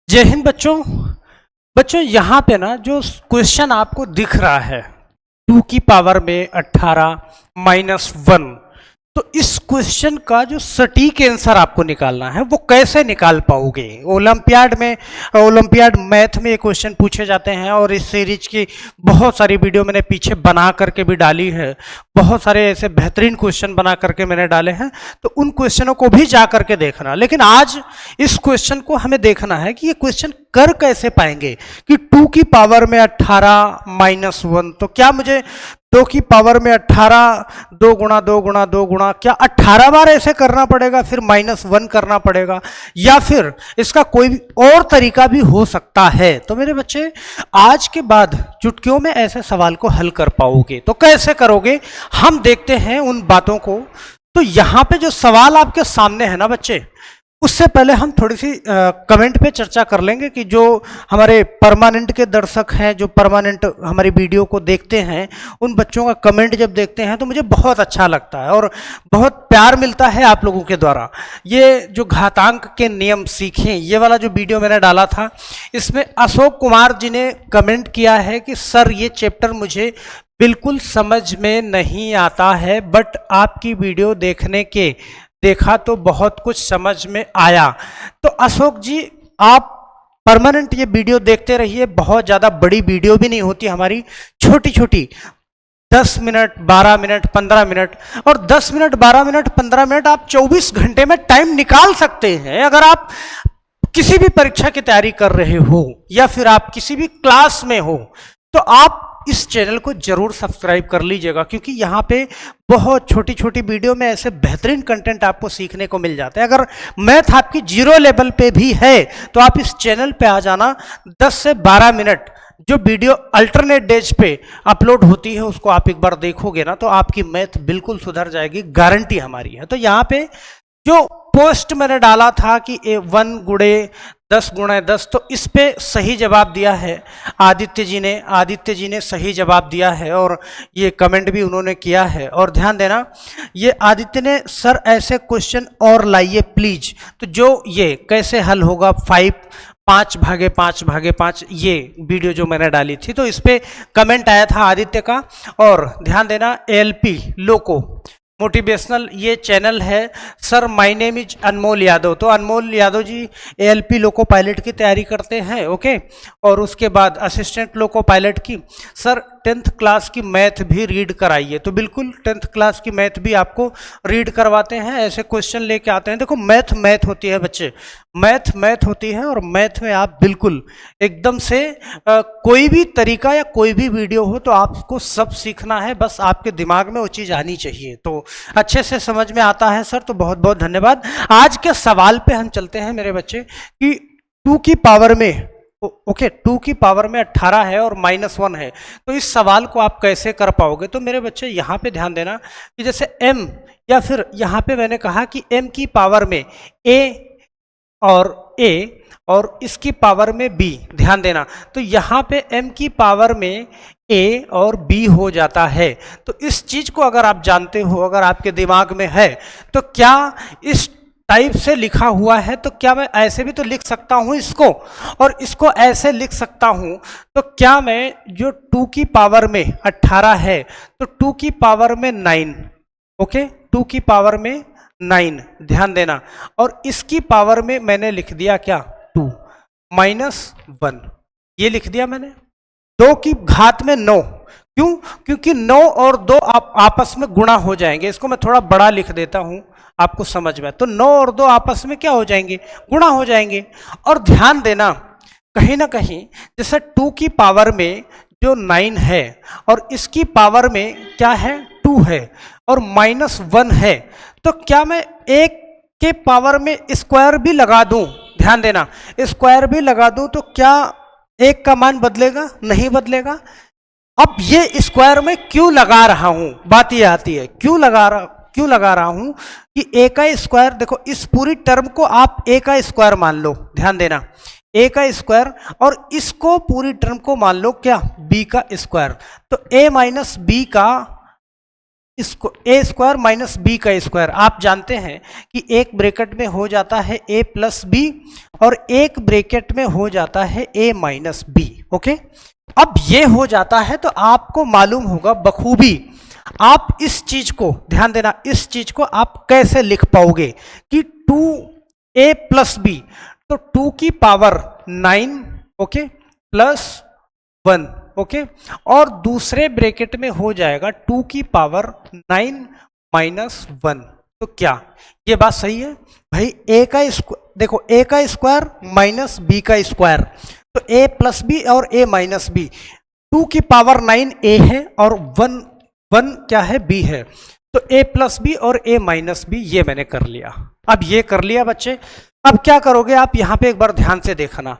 जय हिंद बच्चों। बच्चों यहाँ पे ना जो क्वेश्चन आपको दिख रहा है 2 की पावर में 18 -1, तो इस क्वेश्चन का जो सटीक आंसर आपको निकालना है वो कैसे निकाल पाओगे। ओलंपियाड मैथ में ये क्वेश्चन पूछे जाते हैं और इस सीरीज की बहुत सारी वीडियो मैंने पीछे बना करके भी डाली है। बहुत सारे ऐसे बेहतरीन क्वेश्चन बना करके मैंने डाले हैं, तो उन क्वेश्चनों को भी जा करके देखना। लेकिन आज इस क्वेश्चन को हमें देखना है कि ये क्वेश्चन कर कैसे पाएंगे कि 2 की पावर में 18 -1, तो क्या मुझे 2 की पावर में 18 2 गुणा 2 गुणा 2 गुणा क्या 18 बार ऐसे करना पड़ेगा, फिर -1 करना पड़ेगा, या फिर इसका कोई और तरीका भी हो सकता है। तो मेरे बच्चे आज के बाद चुटकियों में ऐसे सवाल को हल कर पाओगे। तो कैसे करोगे हम देखते हैं उन बातों को। तो यहां पे जो सवाल आपके सामने है ना बच्चे, उससे पहले हम थोड़ी सी कमेंट पे चर्चा कर लेंगे कि जो हमारे परमानेंट के दर्शक हैं, जो परमानेंट हमारी वीडियो को देखते हैं, उन बच्चों का कमेंट जब देखते हैं तो मुझे बहुत अच्छा लगता है और बहुत प्यार मिलता है आप लोगों के द्वारा। ये जो घातांक के नियम सीखें, ये वाला जो वीडियो मैंने डाला था, इसमें अशोक कुमार जी ने कमेंट किया है कि सर ये चैप्टर मुझे बिल्कुल समझ में नहीं आता है, बट आपकी वीडियो देखा तो बहुत कुछ समझ में आया। तो अशोक जी, आप परमानेंट ये वीडियो देखते रहिए। बहुत ज़्यादा बड़ी वीडियो भी नहीं होती हमारी, छोटी छोटी 10 मिनट 12 मिनट 15 मिनट, और 10 मिनट 12 मिनट 15 मिनट आप 24 घंटे में टाइम निकाल सकते हैं। अगर आप किसी भी परीक्षा की तैयारी कर रहे हो या फिर आप किसी भी क्लास में हो, तो आप इस चैनल को जरूर सब्सक्राइब कर लीजिएगा, क्योंकि यहाँ पे बहुत छोटी छोटी वीडियो में ऐसे बेहतरीन कंटेंट आपको सीखने को मिल जाता है। अगर मैथ आपकी 0 लेवल पे भी है तो आप इस चैनल पे आ जाना। 10 से 12 मिनट जो वीडियो अल्टरनेट डेज पे अपलोड होती है उसको आप एक बार देखोगे ना, तो आपकी मैथ बिल्कुल सुधर जाएगी, गारंटी हमारी है। तो यहाँ पे जो पोस्ट मैंने डाला था कि 1 गुणे 10 गुणे 10, तो इस पे सही जवाब दिया है आदित्य जी ने सही जवाब दिया है और ये कमेंट भी उन्होंने किया है। और ध्यान देना, ये आदित्य ने सर ऐसे क्वेश्चन और लाइए प्लीज। तो जो ये कैसे हल होगा 5 भागे 5 भागे 5, ये वीडियो जो मैंने डाली थी, तो इस पे कमेंट आया था आदित्य का। और ध्यान देना, ALP लोको मोटिवेशनल ये चैनल है। सर माय नेम इज अनमोल यादव, तो अनमोल Yadav ji ALP loco pilot की तैयारी करते हैं, ओके। और उसके बाद असिस्टेंट लोको पायलट की। सर 10th क्लास की मैथ भी रीड कराइए, तो बिल्कुल 10th क्लास की मैथ भी आपको रीड करवाते हैं, ऐसे क्वेश्चन लेके आते हैं। देखो मैथ होती है बच्चे, मैथ होती है, और मैथ में आप बिल्कुल एकदम से कोई भी तरीका या कोई भी वीडियो हो तो आपको सब सीखना है, बस आपके दिमाग में वो चीज़ आनी चाहिए। तो अच्छे से समझ में आता है सर, तो बहुत बहुत धन्यवाद। आज के सवाल पे हम चलते हैं मेरे बच्चे कि 2 की पावर में 2 की पावर में 18 है और -1 है, तो इस सवाल को आप कैसे कर पाओगे। तो मेरे बच्चे यहाँ पे ध्यान देना कि जैसे m, या फिर यहाँ पे मैंने कहा कि m की पावर में a और इसकी पावर में b, ध्यान देना। तो यहाँ पे m की पावर में a और b हो जाता है। तो इस चीज को अगर आप जानते हो, अगर आपके दिमाग में है, तो क्या इस टाइप से लिखा हुआ है, तो क्या मैं ऐसे भी तो लिख सकता हूं इसको, और इसको ऐसे लिख सकता हूं। तो क्या मैं जो 2 की पावर में 18 है, तो 2 की पावर में 9, ओके, 2 की पावर में 9, ध्यान देना। और इसकी पावर में मैंने लिख दिया क्या 2 -1, ये लिख दिया मैंने। 2 की घात में 9, क्यों? क्योंकि 9 और 2 आपस में गुणा हो जाएंगे। इसको मैं थोड़ा बड़ा लिख देता हूं आपको समझ में। तो 9 और 2 आपस में क्या हो जाएंगे, गुणा हो जाएंगे। और ध्यान देना, कहीं ना कहीं जैसे 2 की पावर में जो 9 है और इसकी पावर में क्या है 2 है और -1 है, तो क्या मैं 1 के पावर में स्क्वायर भी लगा दूं, ध्यान देना, स्क्वायर भी लगा दूं, तो क्या 1 का मान बदलेगा? नहीं बदलेगा। अब ये स्क्वायर में क्यों लगा रहा हूं, बात ये आती है क्यों लगा रहा हूं कि a का स्क्वायर, देखो इस पूरी टर्म को आप a का स्क्वायर मान लो, ध्यान देना, a का स्क्वायर, और इसको पूरी टर्म को मान लो क्या b का स्क्वायर। तो a - b का इसको ए स्क्वायर माइनस बी का स्क्वायर, आप जानते हैं कि एक ब्रैकेट में हो जाता है ए प्लस बी और एक ब्रैकेट में हो जाता है ए माइनस बी। ओके, अब ये हो जाता है तो आपको मालूम होगा बखूबी, आप इस चीज को ध्यान देना, इस चीज को आप कैसे लिख पाओगे कि 2a प्लस बी, तो 2 की पावर 9 ओके प्लस 1 ओके, और दूसरे ब्रैकेट में हो जाएगा 2 की पावर 9 माइनस 1। तो क्या ये बात सही है भाई? ए का देखो, ए का स्क्वायर माइनस बी का स्क्वायर, तो ए प्लस बी और ए माइनस बी, 2 की पावर 9 ए है और 1 क्या है? बी है। तो ए प्लस बी और ए माइनस बी ये मैंने कर लिया। अब ये कर लिया बच्चे, अब क्या करोगे आप? यहां पे एक बार ध्यान से देखना,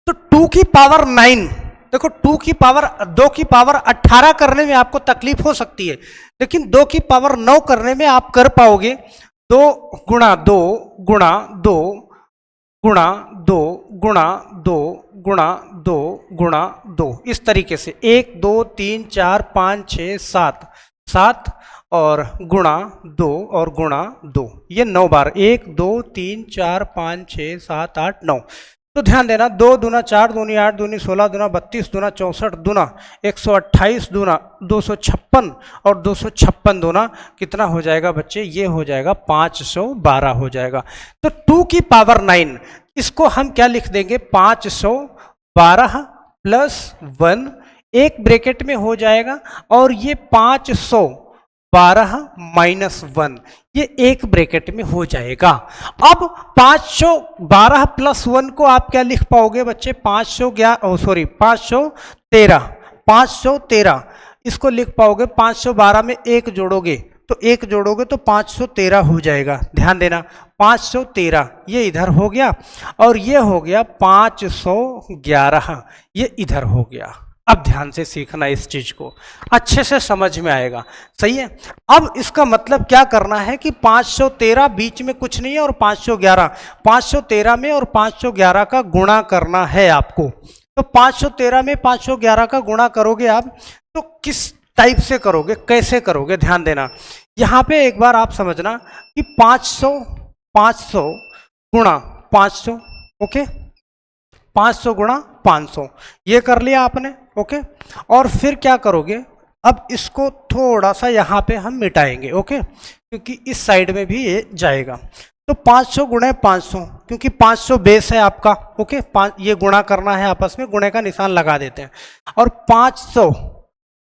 तो 2 की पावर 9, देखो 2 की पावर 2 की पावर 18 करने में आपको तकलीफ हो सकती है, लेकिन 2 की पावर 9 करने में आप कर पाओगे। 2 गुणा 2 गुणा 2 गुणा 2 गुणा 2 गुणा 2 गुणा 2, इस तरीके से 1 2 3 4 5 6 7 7 और गुणा 2 और गुणा 2, ये 9 बार, 1 2 3 4 5 6 7 8 9। तो ध्यान देना, 2 दूना 4 दूनी 8 दूनी 16 दूना 32 दूना 64 दूना 128 दूना 256 और 256 दूना कितना हो जाएगा बच्चे? ये हो जाएगा 512 हो जाएगा। तो 2 की पावर 9, इसको हम क्या लिख देंगे? 512 प्लस 1, एक ब्रैकेट में हो जाएगा, और ये 512 माइनस 1, ये एक ब्रैकेट में हो जाएगा। अब 512 प्लस 1 को आप क्या लिख पाओगे बच्चे? 513 इसको लिख पाओगे। 512 में एक जोड़ोगे तो 513 हो जाएगा। ध्यान देना, 513 ये इधर हो गया और ये हो गया 511, ये इधर हो गया। अब ध्यान से सीखना, इस चीज को अच्छे से समझ में आएगा। सही है। अब इसका मतलब क्या करना है कि 513 बीच में कुछ नहीं है और 513 में और 511 का गुणा करना है आपको। तो 513 में 511 का गुणा करोगे आप, तो किस टाइप से करोगे, कैसे करोगे? ध्यान देना, यहां पे एक बार आप समझना कि 500 गुणा 500 ओके, 500 गुणा 500 ये कर लिया आपने ओके। और फिर क्या करोगे? अब इसको थोड़ा सा यहाँ पे हम मिटाएंगे ओके, क्योंकि इस साइड में भी ये जाएगा। तो 500 गुणे 500, क्योंकि 500 बेस है आपका ओके, ये गुणा करना है आपस में, गुणे का निशान लगा देते हैं। और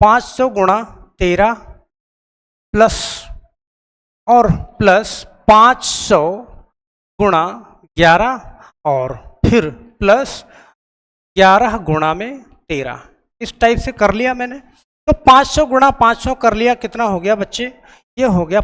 500 गुणा 13 प्लस और प्लस 500 गुणा 11 और फिर प्लस 11 गुणा में 13, इस टाइप से कर लिया मैंने। तो 500 गुणा 500 कर लिया, कितना हो गया बच्चे? ये हो गया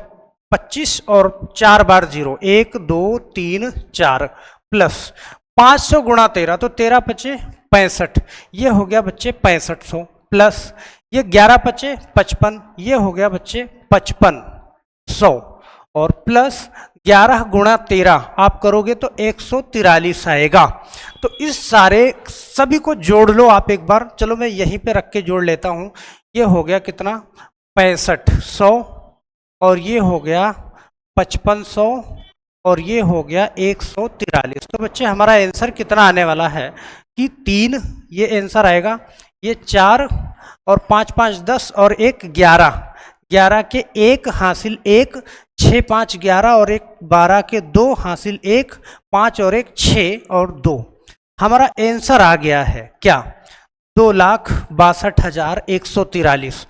25 और 4 बार 0, 1 2 3 4 प्लस 500 गुणा 13, तो 13 पचे 65, ये हो गया बच्चे 6500 प्लस ये 11 पचे 55, ये हो गया बच्चे 5500 और प्लस 11 गुणा 13 आप करोगे तो 143 आएगा। तो इस सारे सभी को जोड़ लो आप एक बार। चलो मैं यहीं पे रख के जोड़ लेता हूं। ये हो गया कितना? 6500 और ये हो गया 5500 और ये हो गया 143। तो बच्चे हमारा आंसर कितना आने वाला है कि 3, ये आंसर आएगा। ये 4 और 5 5 10 और 1 11, 11 के 1 हासिल 1, 6 5 11 और 1 12 के 2 हासिल 1, 5 और 1 6 और 2। हमारा आंसर आ गया है क्या? 2,62,143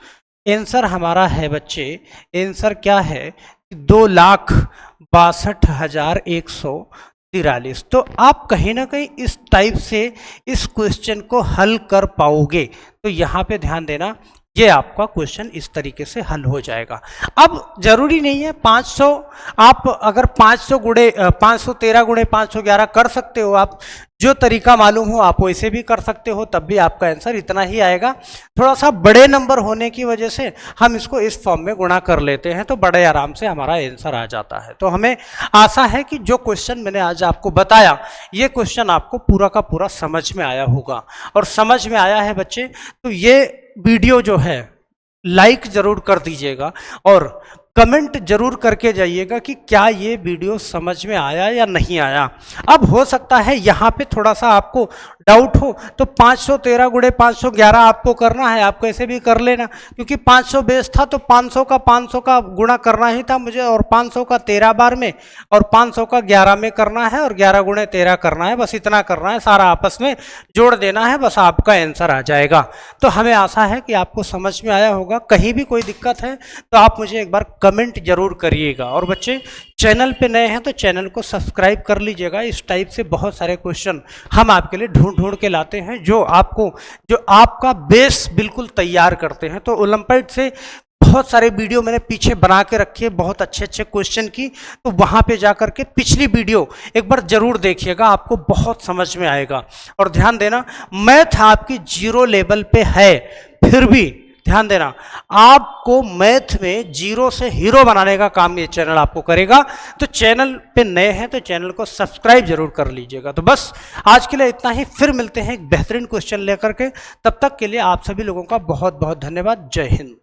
आंसर हमारा है बच्चे। आंसर क्या है? 2,62,143। तो आप कहीं ना कहीं इस टाइप से इस क्वेश्चन को हल कर पाओगे। तो यहाँ पे ध्यान देना, ये आपका क्वेश्चन इस तरीके से हल हो जाएगा। अब जरूरी नहीं है 500, आप अगर 513 गुणे 511 कर सकते हो, आप जो तरीका मालूम हो आप वैसे भी कर सकते हो, तब भी आपका आंसर इतना ही आएगा। थोड़ा सा बड़े नंबर होने की वजह से हम इसको इस फॉर्म में गुणा कर लेते हैं, तो बड़े आराम से हमारा आंसर आ जाता है। तो हमें आशा है कि जो क्वेश्चन मैंने आज आपको बताया, ये क्वेश्चन आपको पूरा का पूरा समझ में आया होगा। और समझ में आया है बच्चे, तो ये वीडियो जो है लाइक जरूर कर दीजिएगा और कमेंट जरूर करके जाइएगा कि क्या ये वीडियो समझ में आया या नहीं आया। अब हो सकता है यहाँ पे थोड़ा सा आपको डाउट हो, तो 513 गुणे 511 आपको करना है, आप कैसे भी कर लेना, क्योंकि 500 बेस था तो 500 का गुणा करना ही था मुझे, और 500 का 13 बार में और 500 का 11 में करना है और 11 गुणे 13 करना है, बस इतना करना है, सारा आपस में जोड़ देना है, बस आपका आंसर आ जाएगा। तो हमें आशा है कि आपको समझ में आया होगा। कहीं भी कोई दिक्कत है तो आप मुझे एक बार कमेंट जरूर करिएगा। और बच्चे चैनल पे नए हैं तो चैनल को सब्सक्राइब कर लीजिएगा। इस टाइप से बहुत सारे क्वेश्चन हम आपके लिए ढूंढ के लाते हैं जो आपका बेस बिल्कुल तैयार करते हैं। तो ओलंपियाड से बहुत सारे वीडियो मैंने पीछे बना के रखे हैं, बहुत अच्छे क्वेश्चन की, तो वहां पे जाकर के पिछली वीडियो एक बार जरूर देखिएगा, आपको बहुत समझ में आएगा। और ध्यान देना, मैथ आपकी 0 लेवल पे है, फिर भी ध्यान देना आपको मैथ में 0 से हीरो बनाने का काम ये चैनल आपको करेगा। तो चैनल पे नए हैं तो चैनल को सब्सक्राइब जरूर कर लीजिएगा। तो बस आज के लिए इतना ही, फिर मिलते हैं एक बेहतरीन क्वेश्चन लेकर के। तब तक के लिए आप सभी लोगों का बहुत बहुत धन्यवाद। जय हिंद।